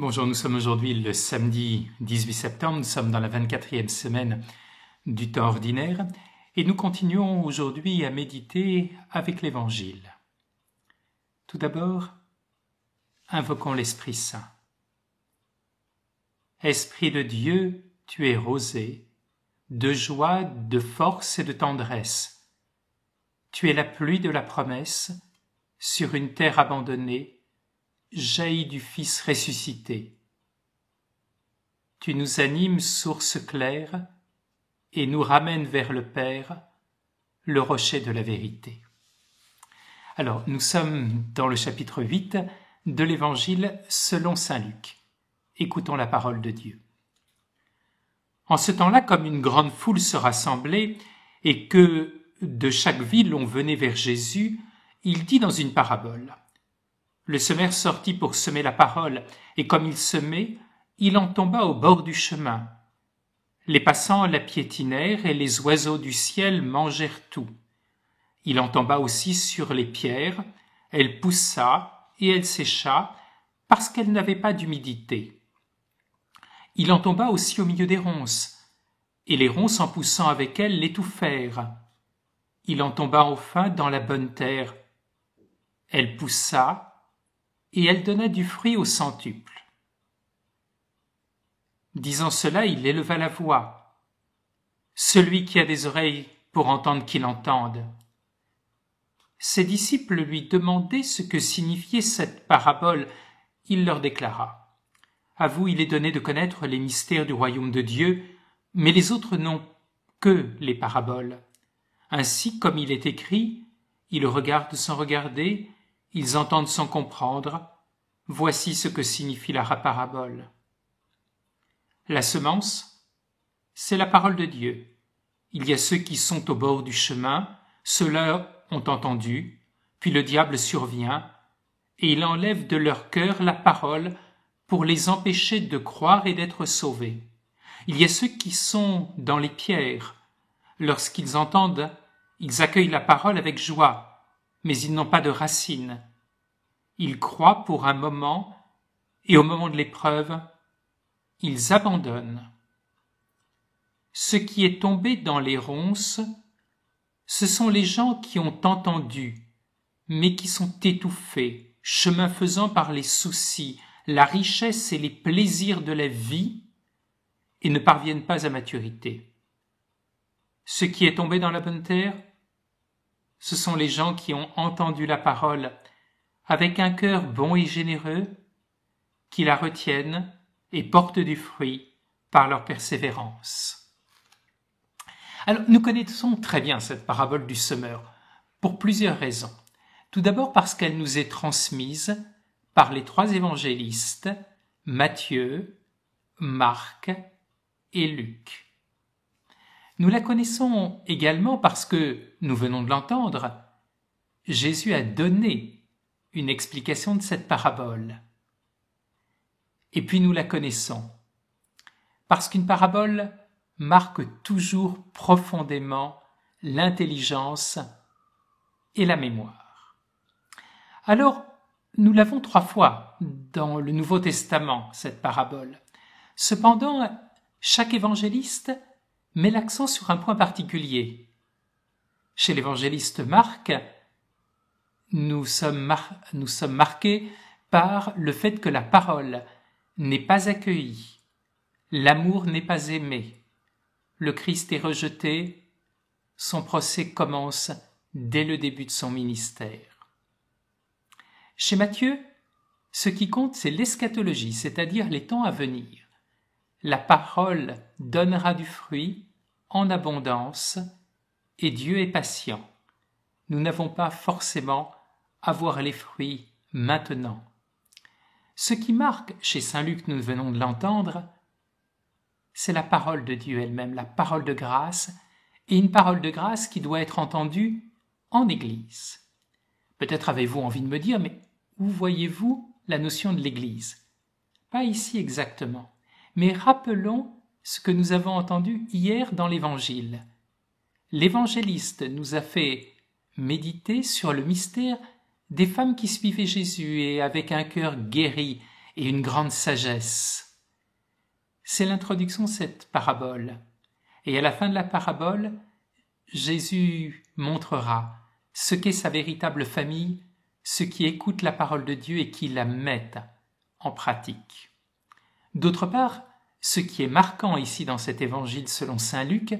Bonjour, nous sommes aujourd'hui le samedi 18 septembre, nous sommes dans la 24e semaine du temps ordinaire et nous continuons aujourd'hui à méditer avec l'Évangile. Tout d'abord, invoquons l'Esprit Saint. Esprit de Dieu, tu es rosé, de joie, de force et de tendresse. Tu es la pluie de la promesse, sur une terre abandonnée, jaillit du Fils ressuscité. Tu nous animes, source claire, et nous ramènes vers le Père, le rocher de la vérité. Alors, nous sommes dans le chapitre 8 de l'Évangile selon saint Luc. Écoutons la parole de Dieu. En ce temps-là, comme une grande foule se rassemblait et que de chaque ville on venait vers Jésus, il dit dans une parabole. Le semeur sortit pour semer la parole, et comme il semait, il en tomba au bord du chemin. Les passants la piétinèrent, et les oiseaux du ciel mangèrent tout. Il en tomba aussi sur les pierres, elle poussa, et elle sécha, parce qu'elle n'avait pas d'humidité. Il en tomba aussi au milieu des ronces, et les ronces en poussant avec elle l'étouffèrent. Il en tomba enfin dans la bonne terre. Elle poussa, et elle donna du fruit au centuple. Disant cela, il éleva la voix. Celui qui a des oreilles pour entendre qu'il entende. Ses disciples lui demandaient ce que signifiait cette parabole. Il leur déclara. À vous, il est donné de connaître les mystères du royaume de Dieu, mais les autres n'ont que les paraboles. Ainsi, comme il est écrit, ils regardent sans regarder, ils entendent sans comprendre. Voici ce que signifie la parabole. La semence, c'est la parole de Dieu. Il y a ceux qui sont au bord du chemin, ceux-là ont entendu, puis le diable survient, et il enlève de leur cœur la parole pour les empêcher de croire et d'être sauvés. Il y a ceux qui sont dans les pierres. Lorsqu'ils entendent, ils accueillent la parole avec joie, mais ils n'ont pas de racines. Ils croient pour un moment, et au moment de l'épreuve, ils abandonnent. Ce qui est tombé dans les ronces, ce sont les gens qui ont entendu, mais qui sont étouffés, chemin faisant par les soucis, la richesse et les plaisirs de la vie, et ne parviennent pas à maturité. Ce qui est tombé dans la bonne terre, ce sont les gens qui ont entendu la parole avec un cœur bon et généreux, qui la retiennent et portent du fruit par leur persévérance. Alors, nous connaissons très bien cette parabole du semeur, pour plusieurs raisons. Tout d'abord parce qu'elle nous est transmise par les trois évangélistes, Matthieu, Marc et Luc. Nous la connaissons également parce que, nous venons de l'entendre, Jésus a donné une explication de cette parabole. Et puis nous la connaissons parce qu'une parabole marque toujours profondément l'intelligence et la mémoire. Alors, nous l'avons 3 fois dans le Nouveau Testament, cette parabole. Cependant, chaque évangéliste met l'accent sur un point particulier. Chez l'évangéliste Marc, nous sommes marqués par le fait que la parole n'est pas accueillie, l'amour n'est pas aimé, le Christ est rejeté, son procès commence dès le début de son ministère. Chez Matthieu, ce qui compte, c'est l'eschatologie, c'est-à-dire les temps à venir. La parole donnera du fruit en abondance et Dieu est patient. Nous n'avons pas forcément à voir les fruits maintenant. Ce qui marque chez saint Luc, nous venons de l'entendre, c'est la parole de Dieu elle-même, la parole de grâce, et une parole de grâce qui doit être entendue en Église. Peut-être avez-vous envie de me dire, mais où voyez-vous la notion de l'Église? Pas ici exactement. Mais rappelons ce que nous avons entendu hier dans l'Évangile. L'évangéliste nous a fait méditer sur le mystère des femmes qui suivaient Jésus et avec un cœur guéri et une grande sagesse. C'est l'introduction de cette parabole. Et à la fin de la parabole, Jésus montrera ce qu'est sa véritable famille, ceux qui écoutent la parole de Dieu et qui la mettent en pratique. D'autre part, ce qui est marquant ici dans cet évangile selon saint Luc,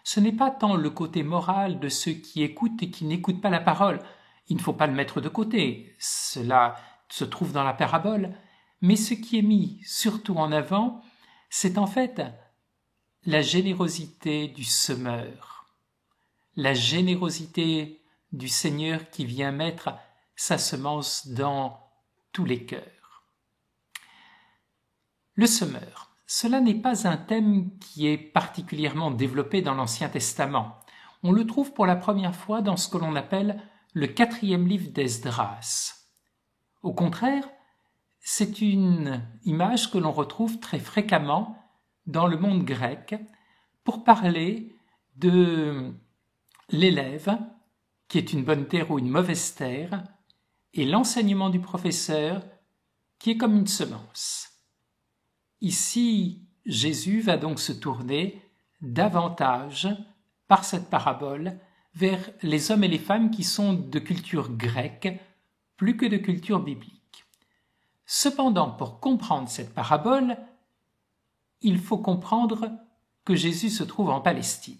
ce n'est pas tant le côté moral de ceux qui écoutent et qui n'écoutent pas la parole. Il ne faut pas le mettre de côté, cela se trouve dans la parabole, mais ce qui est mis surtout en avant, c'est en fait la générosité du semeur, la générosité du Seigneur qui vient mettre sa semence dans tous les cœurs. Le semeur, cela n'est pas un thème qui est particulièrement développé dans l'Ancien Testament. On le trouve pour la première fois dans ce que l'on appelle le 4e livre d'Esdras. Au contraire, c'est une image que l'on retrouve très fréquemment dans le monde grec pour parler de l'élève qui est une bonne terre ou une mauvaise terre et l'enseignement du professeur qui est comme une semence. Ici, Jésus va donc se tourner davantage par cette parabole vers les hommes et les femmes qui sont de culture grecque plus que de culture biblique. Cependant, pour comprendre cette parabole, il faut comprendre que Jésus se trouve en Palestine.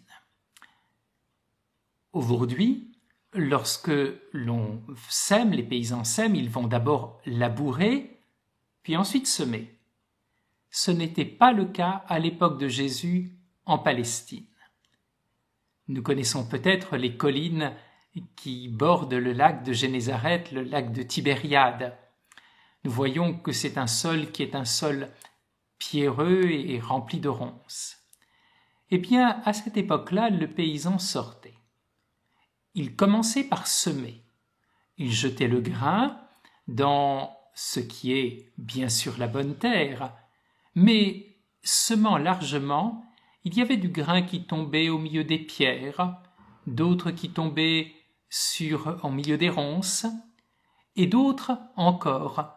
Aujourd'hui, lorsque l'on sème, les paysans sèment, ils vont d'abord labourer, puis ensuite semer. Ce n'était pas le cas à l'époque de Jésus en Palestine. Nous connaissons peut-être les collines qui bordent le lac de Génézareth, le lac de Tibériade. Nous voyons que c'est un sol qui est un sol pierreux et rempli de ronces. Eh bien, à cette époque-là, le paysan sortait. Il commençait par semer. Il jetait le grain dans ce qui est bien sûr la bonne terre, mais semant largement, il y avait du grain qui tombait au milieu des pierres, d'autres qui tombaient au milieu des ronces, et d'autres encore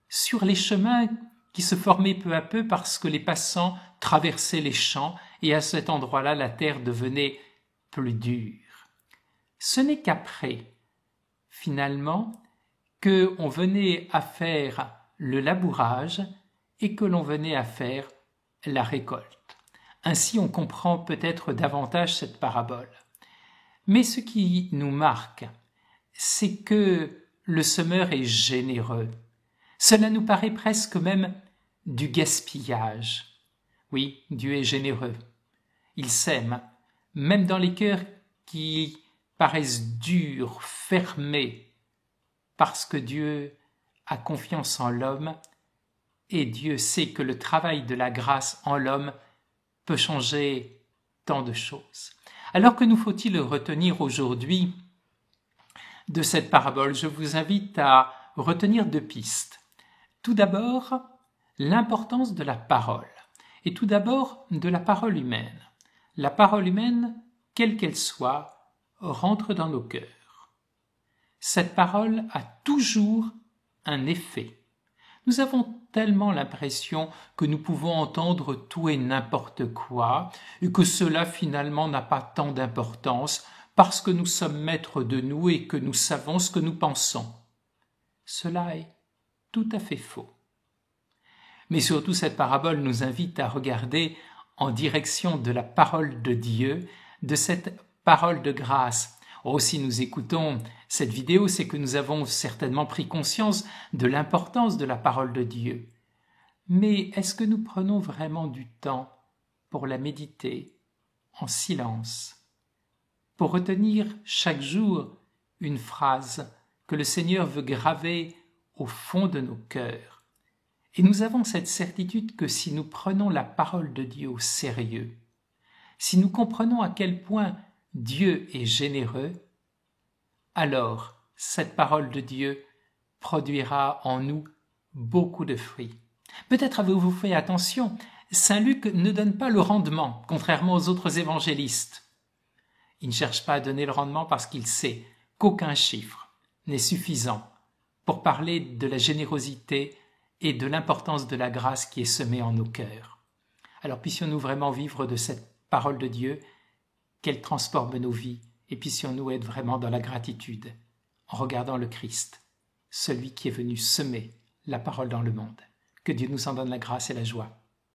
sur les chemins qui se formaient peu à peu parce que les passants traversaient les champs et à cet endroit-là, la terre devenait plus dure. Ce n'est qu'après, finalement, qu'on venait à faire le labourage et que l'on venait à faire la récolte. Ainsi, on comprend peut-être davantage cette parabole. Mais ce qui nous marque, c'est que le semeur est généreux. Cela nous paraît presque même du gaspillage. Oui, Dieu est généreux. Il sème, même dans les cœurs qui paraissent durs, fermés, parce que Dieu a confiance en l'homme et Dieu sait que le travail de la grâce en l'homme peut changer tant de choses. Alors que nous faut-il retenir aujourd'hui de cette parabole? Je vous invite à retenir 2 pistes. Tout d'abord, l'importance de la parole, et tout d'abord de la parole humaine. La parole humaine, quelle qu'elle soit, rentre dans nos cœurs. Cette parole a toujours un effet. Nous avons tellement l'impression que nous pouvons entendre tout et n'importe quoi, et que cela finalement n'a pas tant d'importance, parce que nous sommes maîtres de nous et que nous savons ce que nous pensons. Cela est tout à fait faux. Mais surtout, cette parabole nous invite à regarder en direction de la parole de Dieu, de cette parole de grâce. Oh, si nous écoutons cette vidéo, c'est que nous avons certainement pris conscience de l'importance de la parole de Dieu. Mais est-ce que nous prenons vraiment du temps pour la méditer en silence, pour retenir chaque jour une phrase que le Seigneur veut graver au fond de nos cœurs? Et nous avons cette certitude que si nous prenons la parole de Dieu au sérieux, si nous comprenons à quel point Dieu est généreux, alors cette parole de Dieu produira en nous beaucoup de fruits. Peut-être avez-vous fait attention, saint Luc ne donne pas le rendement, contrairement aux autres évangélistes. Il ne cherche pas à donner le rendement parce qu'il sait qu'aucun chiffre n'est suffisant pour parler de la générosité et de l'importance de la grâce qui est semée en nos cœurs. Alors puissions-nous vraiment vivre de cette parole de Dieu, qu'elle transforme nos vies, et puissions-nous être vraiment dans la gratitude, en regardant le Christ, celui qui est venu semer la parole dans le monde. Que Dieu nous en donne la grâce et la joie.